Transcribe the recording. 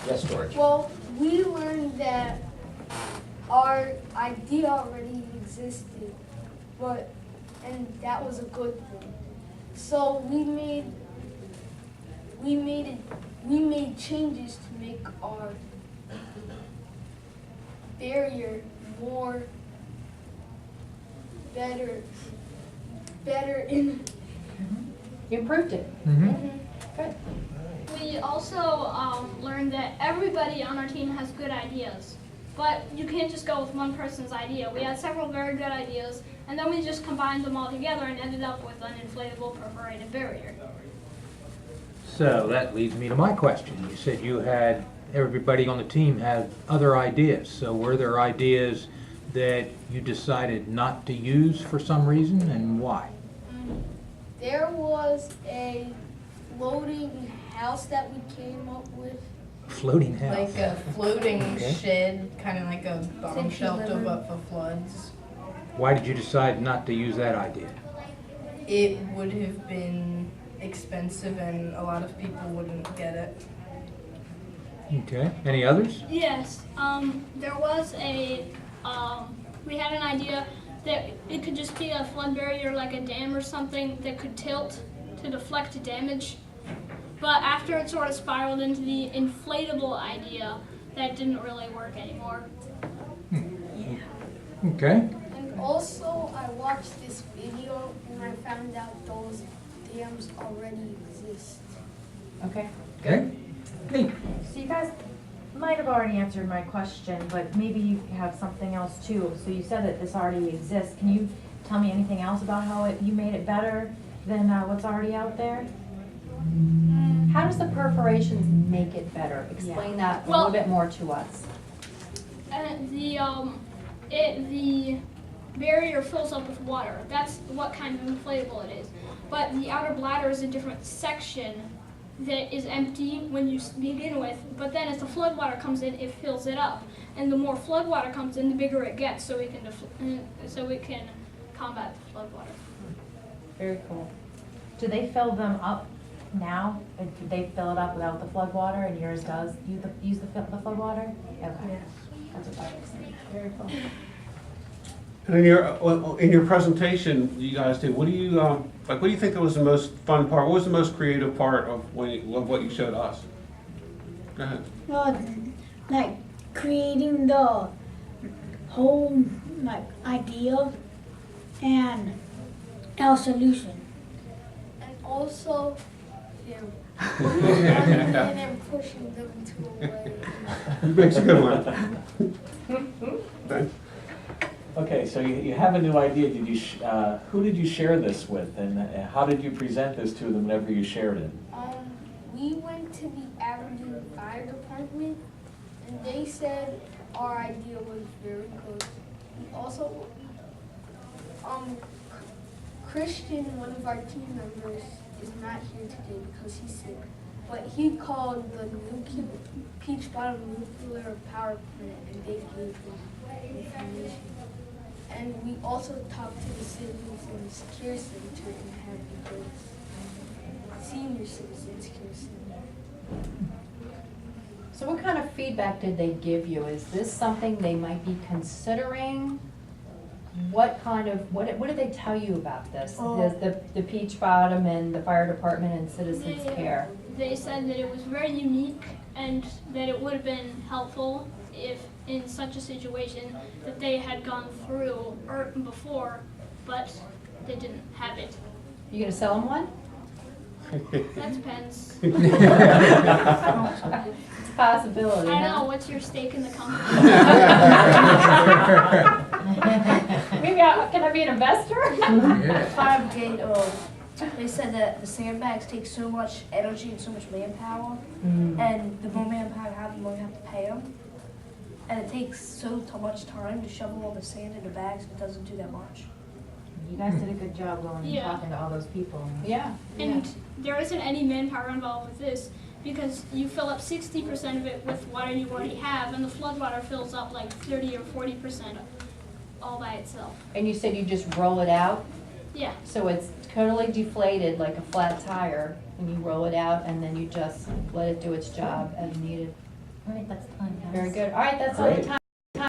Yes, George. Well, we learned that our idea already existed, and that was a good thing. So we made changes to make our barrier more better in. You improved it. Good. We also learned that everybody on our team has good ideas, but you can't just go with one person's idea. We had several very good ideas, and then we just combined them all together and ended up with an inflatable perforated barrier. So that leads me to my question. You said you had, everybody on the team had other ideas. So were there ideas that you decided not to use for some reason, and why? There was a floating house that we came up with. Floating house. Like a floating Okay. shed, kind of like a bomb Since you shelter, live in- but for floods. Why did you decide not to use that idea? It would have been expensive and a lot of people wouldn't get it. Okay. Any others? Yes, there was we had an idea that it could just be a flood barrier like a dam or something that could tilt to deflect damage. But after it sort of spiraled into the inflatable idea, that didn't really work anymore. Okay. And also, I watched this video and I found out those dams already exist. Okay. Okay. Neat. So you guys might have already answered my question, but maybe you have something else too. So you said that this already exists. Can you tell me anything else about how you made it better than what's already out there? How does the perforations make it better? Explain that a Well- little bit more to us. The barrier fills up with water. That's what kind of inflatable it is. But the outer bladder is a different section that is empty when you begin with, but then as the flood water comes in, it fills it up. And the more flood water comes in, the bigger it gets, so we can combat the flood water. Very cool. Do they fill them up now? Do they fill it up without the flood water and yours does use the flood water? Okay. That's what that was. Very cool. And in your presentation, you guys did. What do you like? What do you think was the most fun part? What was the most creative part of what you showed us? Go ahead. Well, like creating the whole like idea and our solution. And also, and then pushing them to away. Makes a good one. Ben? Okay, so you have a new idea. Did you who did you share this with, and how did you present this to them whenever you shared it? We went to the Aberdeen Fire Department, and they said our idea was very good. We also, Christian, one of our team members, is not here today because he's sick. But he called the Peach Bottom Nuclear Power Plant, and they gave him information. And we also talked to the citizens in the care center and had the senior citizens care center. So what kind of feedback did they give you? Is this something they might be considering? What did they tell you about this? The Peach Bottom and the fire department and citizens care? They said that it was very unique and that it would have been helpful if in such a situation that they had gone through before, but they didn't have it. You gonna sell them one? That depends. It's a possibility, I huh? know, what's your stake in the company? Maybe can I be an investor? They said that the sandbags take so much energy and so much manpower, Mm. and the more manpower you have, the more you have to pay them. And it takes so much time to shovel all the sand into bags, it doesn't do that much. You guys did a good job going and Yeah. talking to all those people. Yeah. And there isn't any manpower involved with this because you fill up 60% of it with water you already have, and the flood water fills up like 30 or 40% all by itself. And you said you just roll it out? Yeah. So it's totally deflated like a flat tire, and you roll it out, and then you just let it do its job as needed. All right, that's time, guys. Very good. All right, that's all the Great. time